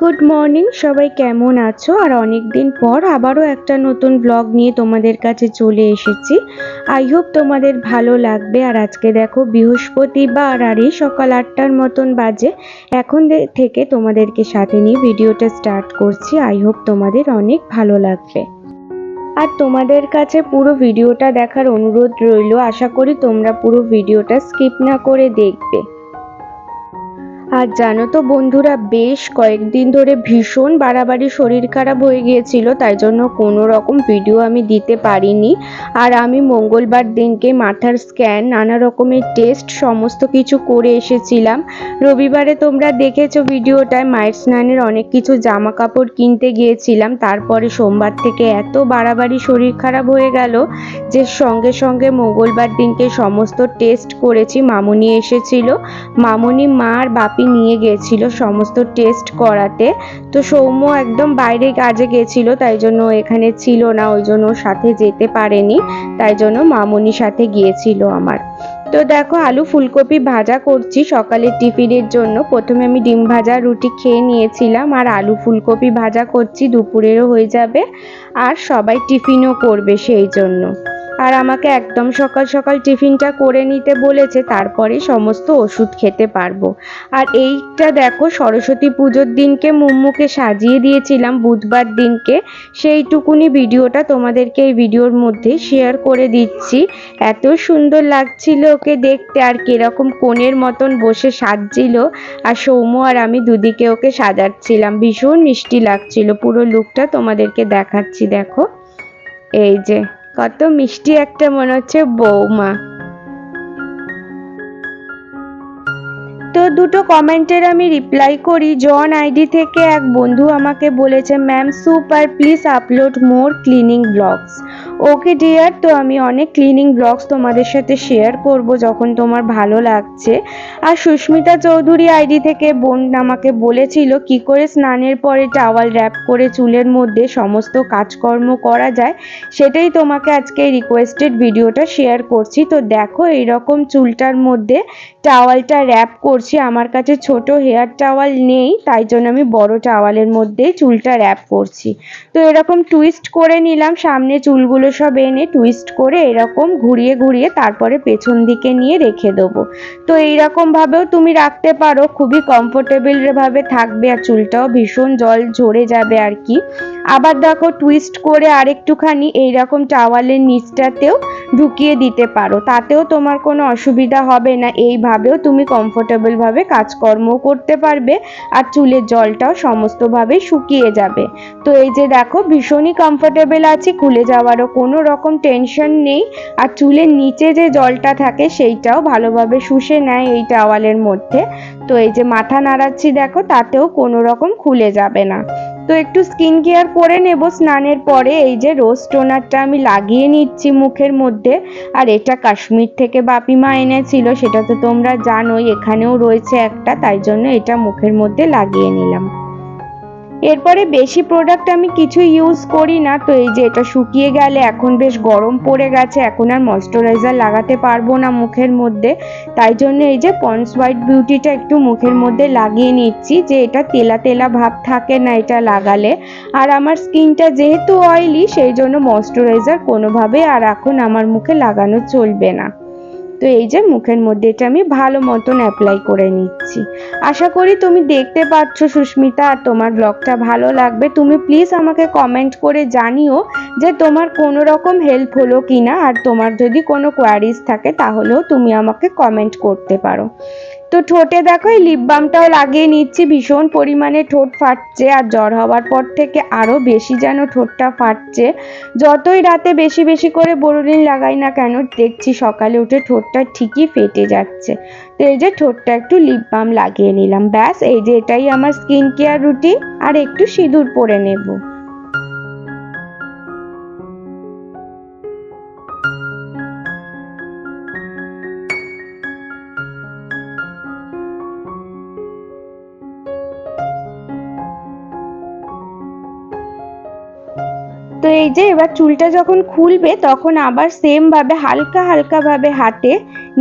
Good morning, সবাই কেমন আছো? আর অনেক দিন পর আবারও একটা নতুন ব্লগ নিয়ে তোমাদের কাছে চলে এসেছি। আই হোপ তোমাদের ভালো লাগবে। আর আজকে দেখো বৃহস্পতিবার, আর এই সকাল 8টার মতন বাজে। এখন থেকে তোমাদেরকে সাথে নিয়ে ভিডিওটা স্টার্ট করছি। আই হোপ তোমাদের অনেক ভালো লাগবে। আর তোমাদের কাছে পুরো ভিডিওটা দেখার অনুরোধ রইল। আশা করি তোমরা পুরো ভিডিওটা স্কিপ না করে দেখবে। আর জানো তো বন্ধুরা, বেশ কয়েকদিন ধরে ভীষণ বাড়াবাড়ি শরীর খারাপ হয়ে গিয়েছিল, তাই জন্য কোনো রকম ভিডিও আমি দিতে পারিনি। আর আমি মঙ্গলবার দিনকে মাথার স্ক্যান, নানা রকমের টেস্ট সমস্ত কিছু করে এসেছিলাম। রবিবারে তোমরা দেখেছো ভিডিওটায় মায়ের স্নানের অনেক কিছু জামা কাপড় কিনতে গিয়েছিলাম। তারপরে সোমবার থেকে এত বাড়াবাড়ি শরীর খারাপ হয়ে গেল যে সঙ্গে সঙ্গে মঙ্গলবার দিনকে সমস্ত টেস্ট করেছি। মামুনি এসেছিল, মামুনি মা আর বাপি নিয়ে গেছিল সমস্ত টেস্ট করাতে। তো সৌম্য একদম বাইরে কাজে গেছিল, তাই জন্য এখানে ছিল না, ওই জন্য সাথে যেতে পারেনি। তাই জন্য মামুনির সাথে গিয়েছিল আমার। তো দেখো আলু ফুলকপি ভাজা করছি সকালের টিফিনের জন্য। প্রথমে আমি ডিম ভাজা রুটি খেয়ে নিয়েছিলাম, আর আলু ফুলকপি ভাজা করছি, দুপুরেরও হয়ে যাবে আর সবাই টিফিনও করবে সেই জন্য। আর আমাকে একদম সকাল সকাল টিফিনটা করে নিতে বলেছে, তারপরে সমস্ত ওষুধ খেতে পারবো। আর এইটা দেখো সরস্বতী পুজোর দিনকে মুম্মুকে সাজিয়ে দিয়েছিলাম বুধবার দিনকে, সেইটুকুনি ভিডিওটা তোমাদেরকে এই ভিডিওর মধ্যে শেয়ার করে দিচ্ছি। এত সুন্দর লাগছিল ওকে দেখতে, আর কিরকম কোণের মতন বসে সাজছিল। আর সৌম্য আর আমি দুদিকে ওকে সাজাচ্ছিলাম, ভীষণ মিষ্টি লাগছিল। পুরো লুকটা তোমাদেরকে দেখাচ্ছি, দেখো এই যে কত মিষ্টি একটা মনে হচ্ছে বৌমা। তো দুটো কমেন্টের আমি রিপ্লাই করি। জন আইডি থেকে এক বন্ধু আমাকে বলেছে, ma'am super, please upload more cleaning blogs. Okay dear, তো আমি অনেক ক্লিনিং ব্লগস তোমাদের সাথে শেয়ার করব যখন তোমার ভালো লাগছে। আর সুস্মিতা চৌধুরী আইডি থেকে বোন আমাকে বলেছিল কি করে স্নানের পরে টাওয়াল র্যাপ করে চুলের মধ্যে সমস্ত কাজকর্ম করা যায়, সেটাই তোমাকে আজকে রিকোয়েস্টেড ভিডিওটা শেয়ার করছি। তো দেখো এইরকম চুলটার মধ্যে টাওয়ালটা র্যাপ করছি। আমার কাছে ছোট হেয়ার টাওয়াল নেই, তাই জন্য আমি বড় টাওয়ালের মধ্যেই চুলটা র্যাপ করছি। তো এরকম টুইস্ট করে নিলাম, সামনে চুলগুলো সব এনে টুইস্ট করে এরকম ঘুরিয়ে ঘুরিয়ে তারপরে পেছন দিকে নিয়ে রেখে দেবো। তো এইরকম ভাবেও তুমি রাখতে পারো, খুবই কমফোর্টেবল ভাবে থাকবে, আর চুলটাও ভীষণ জল ঝরে যাবে আর কি। আবার দেখো টুইস্ট করে আরেকটুখানি এইরকম টাওয়ালের নিচটাতেও ঢুকিয়ে দিতে পারো, তাতেও তোমার কোনো অসুবিধা হবে না। এইভাবেও তুমি কমফোর্টেবল ভাবে কাজকর্ম করতে পারবে, আর চুলের জলটাও সমস্তভাবে শুকিয়ে যাবে। তো এই যে দেখো ভীষণই কমফোর্টেবল আছি, খুলে যাওয়ারও কোনো রকম টেনশন নেই। আর চুলের নিচে যে জলটা থাকে সেইটাও ভালোভাবে শুষে নেয় এই টাওয়ালের মধ্যে। তো এই যে মাথা নাড়াচ্ছি দেখো, তাতেও কোনো রকম খুলে যাবে না। তো একটু স্কিন কেয়ার করে নেব স্নানের পরে। এই যে রোজ টোনারটা আমি লাগিয়ে নিচ্ছি মুখের মধ্যে। আর এটা কাশ্মীর থেকে বাপিমা এনেছিল, সেটা তো তোমরা জানোই, এখানেও রয়েছে একটা, তাই জন্য এটা মুখের মধ্যে লাগিয়ে নিলাম। এরপরে বেশি প্রোডাক্ট আমি কিছু ইউজ করি না। তো এই যে এটা শুকিয়ে গেলে, এখন বেশ গরম পড়ে গেছে, এখন আর ময়শ্চারাইজার লাগাতে পারবো না মুখের মধ্যে, তাই জন্য এই যে পন্ডস হোয়াইট বিউটিটা একটু মুখের মধ্যে লাগিয়ে নিচ্ছি, যে এটা তেলা তেলা ভাব থাকে না এটা লাগালে। আর আমার স্কিনটা যেহেতু অয়েলি, সেই জন্য ময়শ্চারাইজার কোনোভাবে আর এখন আমার মুখে লাগানো চলবে না। তো এই যে মুখের মধ্যে এটা আমি ভালো মতন অ্যাপ্লাই করে নিচ্ছি। আশা করি তুমি দেখতে পাচ্ছ সুস্মিতা, আর তোমার ব্লগটা ভালো লাগবে। তুমি প্লিজ আমাকে কমেন্ট করে জানিও যে তোমার কোনো রকম হেল্প হলো কিনা, আর তোমার যদি কোনো কোয়ারিজ থাকে তাহলেও তুমি আমাকে কমেন্ট করতে পারো। তো ঠোঁটে দেখো এই লিপ বামটাও লাগিয়ে নিচ্ছি, ভীষণ পরিমাণে ঠোঁট ফাটছে, আর জ্বর হওয়ার পর থেকে আরও বেশি যেন ঠোঁটটা ফাটছে। যতই রাতে বেশি বেশি করে বোরোলিন লাগাই না কেন, দেখছি সকালে উঠে ঠোঁটটা ঠিকই ফেটে যাচ্ছে। তো এই যে ঠোঁটটা একটু লিপ বাম লাগিয়ে নিলাম, ব্যাস এই যে এটাই আমার স্কিন কেয়ার রুটিন। আর একটু সিঁদুর পরে নেব। তো এই যে এবার চুলটা যখন খুলবে তখন আবার সেম ভাবে হালকা হালকা ভাবে হাতে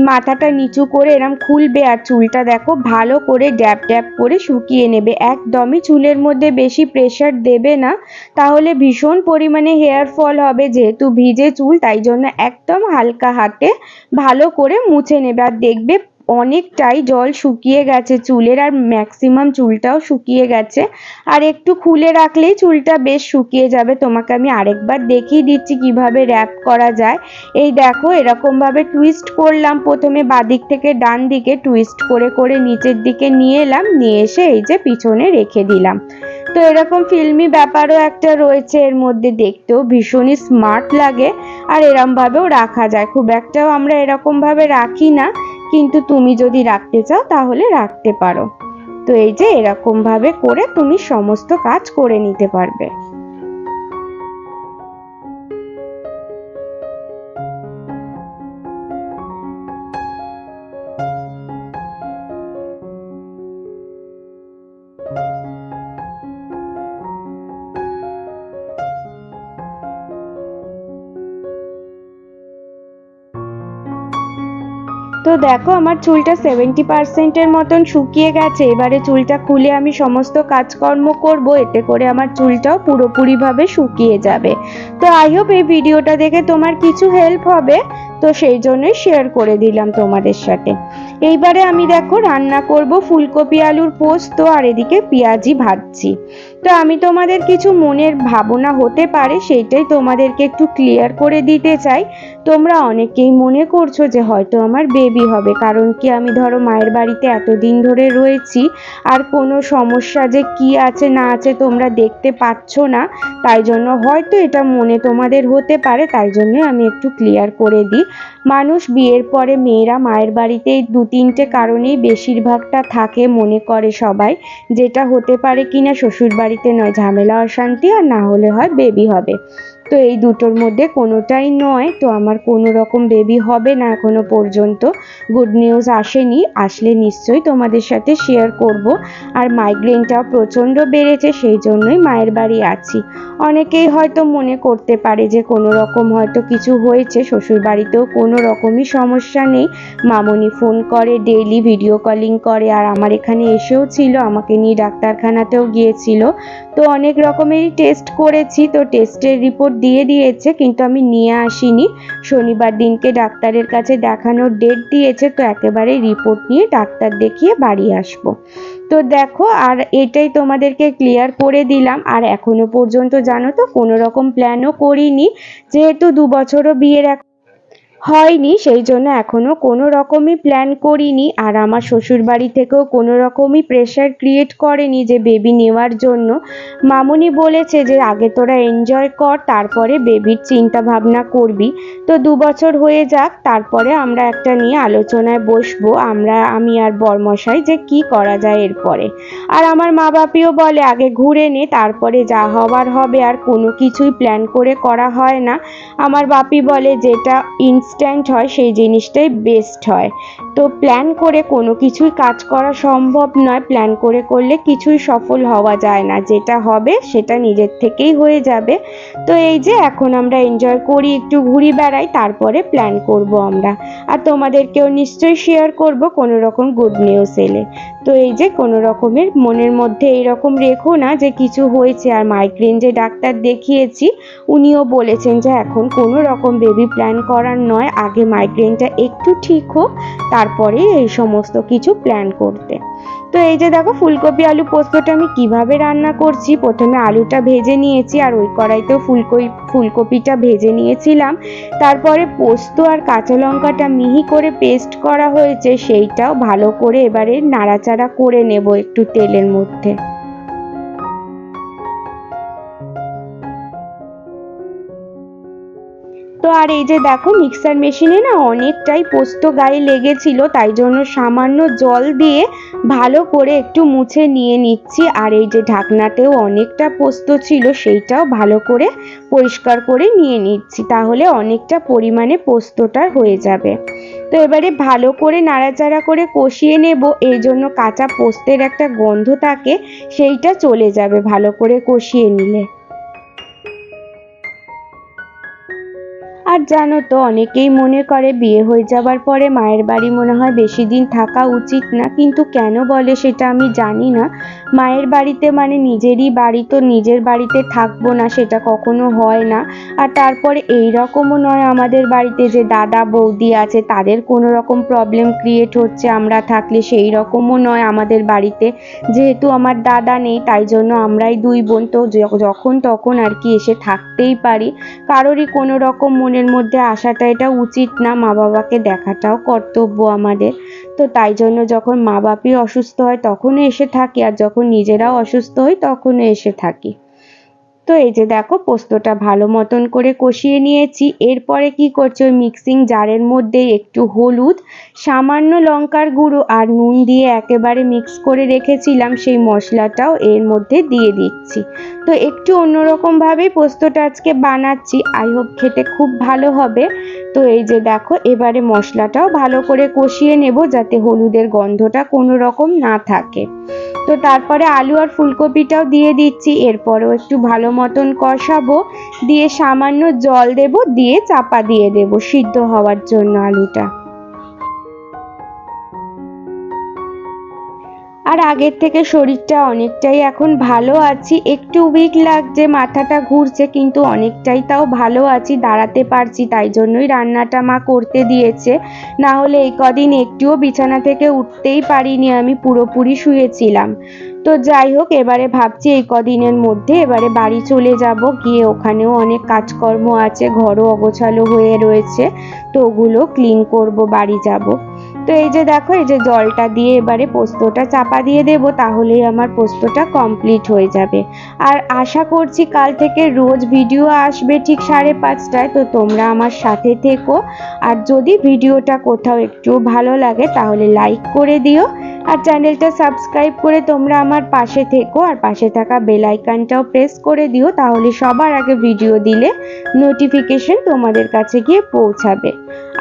মাথাটা নিচু করে এরম খুলবে, আর চুলটা দেখো ভালো করে ড্যাব ড্যাব করে শুকিয়ে নেবে। একদমই চুলের মধ্যে বেশি প্রেসার দেবে না, তাহলে ভীষণ পরিমাণে হেয়ার ফল হবে। যেহেতু ভিজে চুল তাই জন্য একদম হালকা হাতে ভালো করে মুছে নেবে। আর দেখবে অনেকটাই জল শুকিয়ে গেছে চুলের, আর ম্যাক্সিমাম চুলটাও শুকিয়ে গেছে। আর একটু খুলে রাখলেই চুলটা বেশ শুকিয়ে যাবে। তোমাকে আমি আরেকবার দেখিয়ে দিচ্ছি কিভাবে র্যাপ করা যায়। এই দেখো এরকম ভাবে টুইস্ট করলাম, প্রথমে বাদিক থেকে ডান দিকে টুইস্ট করে করে নিচের দিকে নিয়ে এলাম, নিয়ে এসে এই যে পিছনে রেখে দিলাম। তো এরকম ফিল্মি ব্যাপারও একটা রয়েছে এর মধ্যে, দেখতেও ভীষণই স্মার্ট লাগে। আর এরম ভাবেও রাখা যায়, খুব একটাও আমরা এরকম ভাবে রাখি না, কিন্তু তুমি যদি রাখতে চাও তাহলে রাখতে পারো। তো এই যে এরকম ভাবে করে তুমি সমস্ত কাজ করে নিতে পারবে। তো দেখো আমার চুলটা 70% মতন শুকিয়ে গেছে। এবারে চুলটা খুলে আমি সমস্ত কাজকর্ম করব, এতে করে আমার চুলটাও পুরোপুরিভাবে শুকিয়ে যাবে। তো আই হোপ এই ভিডিওটা দেখে তোমার কিছু হেল্প হবে, তো সেই জন্যই শেয়ার করে দিলাম তোমাদের সাথে। এইবারে আমি দেখো রান্না করব ফুলকপি আলুর পোস্ত, আর এদিকে পেঁয়াজি ভাজছি। তো আমি তোমাদের কিছু মনের ভাবনা হতে পারে সেইটাই তোমাদেরকে একটু ক্লিয়ার করে দিতে চাই। তোমরা অনেকেই মনে করছো যে হয়তো আমার বেবি হবে, কারণ কি আমি ধরো মায়ের বাড়িতে এতদিন ধরে রয়েছি, আর কোনো সমস্যা যে কি আছে না আছে তোমরা দেখতে পাচ্ছ না, তাই জন্য হয়তো এটা মনে তোমাদের হতে পারে। তাই জন্য আমি একটু ক্লিয়ার করে দিই। মানুষ বিয়ের পরে মেয়েরা মায়ের বাড়িতে 2-3টে কারণেই বেশিরভাগটা থাকে মনে করে সবাই, যেটা হতে পারে কিনা শ্বশুর বাড়িতে নয় ঝামেলা অশান্তি, আর না হলে হয় বেবি হবে। তো এই দুটোর মধ্যে কোনোটাই নয়। তো আমার কোনো রকম বেবি হবে না এখনো পর্যন্ত, গুড নিউজ আসেনি, আসলে নিশ্চয়ই তোমাদের সাথে শেয়ার করব। আর মাইগ্রেনটাও প্রচণ্ড বেড়েছে, সেই জন্যই মায়ের বাড়ি আছি। অনেকেই হয়তো মনে করতে পারে যে কোনো রকম হয়তো কিছু হয়েছে, শ্বশুর বাড়িতেও কোনো রকমই সমস্যা নেই। মামনি ফোন করে, ডেইলি ভিডিও কলিং করে, আর আমার এখানে এসেও ছিল, আমাকে নিয়ে ডাক্তারখানাতেও গিয়েছিল। তো অনেক রকমেরই টেস্ট করেছি, তো টেস্টের রিপোর্ট দিয়ে দিয়েছে, কিন্তু আমি নিয়ে আসিনি। শনিবার দিনকে ডাক্তারের কাছে দেখানোর ডেট দিয়েছে, তো একেবারে রিপোর্ট নিয়ে ডাক্তার দেখিয়ে বাড়ি আসবো। তো দেখো আর এটাই তোমাদেরকে ক্লিয়ার করে দিলাম। আর এখনো পর্যন্ত জানো তো কোনো রকম প্ল্যানও করিনি, যেহেতু 2 বছরও বিয়ের হয়নি, সেই জন্য এখনো কোনো রকমই প্ল্যান করিনি। আর আমার শ্বশুর বাড়ি থেকেও কোনো রকমই প্রেশার ক্রিয়েট করেনি যে বেবি নেওয়ার জন্য। মামুনি বলেছে যে আগে তোরা এনজয় কর, তারপরে বেবির চিন্তা ভাবনা করবি। তো 2 বছর হয়ে যাক, তারপরে আমরা একটা নিয়ে আলোচনায় বসবো, আমি আর বরমশাই, যে কি করা যায় এরপরে। আর আমার মা বাপিও বলে আগে ঘুরে নে, তারপরে যা হবার হবে, আর কোনো কিছুই প্ল্যান করে করা হয় না। আমার বাপি বলে যেটা ইনস্ট্যান্ট হয় সেই জিনিসটাই বেস্ট হয়। তো প্ল্যান করে কোনো কিছুই কাজ করা সম্ভব নয়, প্ল্যান করে করলে কিছুই সফল হওয়া যায় না, যেটা হবে সেটা নিজের থেকেই হয়ে যাবে। তো এই যে এখন আমরা এনজয় করি, একটু ঘুরি বেড়াই, তারপরে প্ল্যান করব আমরা। আর তোমাদেরকেও নিশ্চয়ই শেয়ার করব কোনো রকম গুড নিউজ এলে। তো এই যে কোনো রকমের মনের মধ্যে এইরকম রেখো না যে কিছু হয়েছে। আর মাইগ্রেন যে ডাক্তার দেখিয়েছি উনিও বলেছেন যে এখন কোনো রকম বেবি প্ল্যান করার নয়, আগে মাইগ্রেনটা একটু ঠিক হোক, তারপরে এই সমস্ত কিছু প্ল্যান করতে। তো এই যে দেখো ফুলকপি আলু পোস্তটা আমি কিভাবে রান্না করছি। প্রথমে আলুটা ভেজে নিয়েছি, আর ওই কড়াইতেও ফুলকপিটা ভেজে নিয়েছিলাম। তারপরে পোস্ত আর কাঁচা লঙ্কাটা মিহি করে পেস্ট করা হয়েছে, সেইটাও ভালো করে এবারে নাড়াচাড়া করে নেব একটু তেলের মধ্যে। তো আর এই যে দেখো মিক্সার মেশিনে না অনেকটাই পোস্ত গায়ে লেগেছিল, তাই জন্য সামান্য জল দিয়ে ভালো করে একটু মুছে নিয়ে নিচ্ছি। আর এই যে ঢাকনাতেও অনেকটা পোস্ত ছিল, সেইটাও ভালো করে পরিষ্কার করে নিয়ে নিচ্ছি, তাহলে অনেকটা পরিমাণে পোস্তটা হয়ে যাবে। তো এবারে ভালো করে নাড়াচাড়া করে কষিয়ে নেব, এই জন্য কাঁচা পোস্তের একটা গন্ধ থাকে, সেইটা চলে যাবে ভালো করে কষিয়ে নিলে। আর জানো তো, অনেকেই মনে করে বিয়ে হয়ে যাবার পরে মায়ের বাড়ি মনে হয় বেশি দিন থাকা উচিত না, কিন্তু কেন বলে সেটা আমি জানি না। মায়ের বাড়িতে মানে নিজেরই বাড়ি, তো নিজের বাড়িতে থাকবো না সেটা কখনো হয় না। আর তারপরে এই রকমও নয় আমাদের বাড়িতে যে দাদা বৌদি আছে তাদের কোনো রকম প্রবলেম ক্রিয়েট হচ্ছে আমরা থাকলে, সেই রকমও নয় আমাদের বাড়িতে। যেহেতু আমার দাদা নেই তাই জন্য আমরাই দুই বোন, তো যখন তখন আর কি এসে থাকতেই পারি। কারোরই কোনো রকম মনের মধ্যে আসাটা এটা উচিত না, মা বাবাকে দেখাটাও কর্তব্য আমাদের। তো তাই জন্য যখন মা বাপই অসুস্থ হয় তখনও এসে থাকি, আর যখন নিজেরাও অসুস্থ হই তখনও এসে থাকি। তো এই যে দেখো, পোস্তটা ভালো মতন করে কষিয়ে নিয়েছি। এরপরে কি করছি, ওই মিক্সিং জারের মধ্যে একটু হলুদ, সামান্য লঙ্কার গুঁড়ো আর নুন দিয়ে একেবারে মিক্স করে রেখেছিলাম সেই মশলাটাও এর মধ্যে দিয়ে দিচ্ছি। তো একটু অন্যরকম ভাবেই পোস্তটা আজকে বানাচ্ছি, আই হোপ খেতে খুব ভালো হবে। তো এই যে দেখো, এবারে মশলাটাও ভালো করে কষিয়ে নেব যাতে হলুদের গন্ধটা কোনো রকম না থাকে। তো তারপরে আলু আর ফুলকপিটাও দিয়ে দিচ্ছি, এরপরেও একটু ভালো মতন কষাবো, দিয়ে সামান্য জল দেব, দিয়ে চাপা দিয়ে দেব সিদ্ধ হওয়ার জন্য আলুটা। আর আগের থেকে শরীরটা অনেকটাই এখন ভালো আছি, একটু উইক লাগছে, মাথাটা ঘুরছে, কিন্তু অনেকটাই তাও ভালো আছি, দাঁড়াতে পারছি, তাই জন্যই রান্নাটা মা করতে দিয়েছে। না হলে এই কদিন একটুও বিছানা থেকে উঠতেই পারিনি, আমি পুরোপুরি শুয়েছিলাম। তো যাই হোক, এবারে ভাবছি এই কদিনের মধ্যে এবারে বাড়ি চলে যাব, গিয়ে ওখানেও অনেক কাজকর্ম আছে, ঘরও অগোছালো হয়ে রয়েছে, তো ওগুলো ক্লিন করব, বাড়ি যাব। তো এই যে দেখো, এই যে জলটা দিয়ে এবারে পোস্তটা চাপা দিয়ে দেব, তাহলেই আমার পোস্তটা কমপ্লিট হয়ে যাবে। আর আশা করছি কাল থেকে রোজ ভিডিও আসবে ঠিক 5:30টায়, তো তোমরা আমার সাথে থেকো। আর যদি ভিডিওটা কোথাও একটু ভালো লাগে তাহলে লাইক করে দিও, আর চ্যানেলটা সাবস্ক্রাইব করে তোমরা আমার পাশে থেকো, আর পাশে থাকা বেল আইকনটাও প্রেস করে দিও, তাহলে সবার আগে ভিডিও দিলে নোটিফিকেশন তোমাদের কাছে গিয়ে পৌঁছাবে।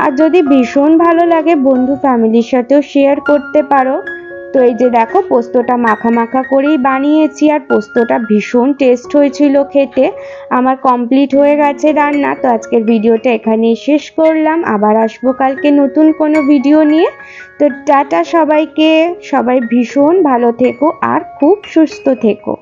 আর যদি ভীষণ ভালো লাগে বন্ধু ফ্যামিলির সাথেও শেয়ার করতে পারো। তো এই যে দেখো, পোস্তটা মাখা মাখা করেই বানিয়েছি, আর পোস্তটা ভীষণ টেস্ট হয়েছিল খেতে। আমার কমপ্লিট হয়ে গেছে রান্না। তো আজকের ভিডিওটা এখানেই শেষ করলাম, আবার আসবো কালকে নতুন কোনো ভিডিও নিয়ে। তো টাটা সবাইকে, সবাই ভীষণ ভালো থেকো আর খুব সুস্থ থেকো।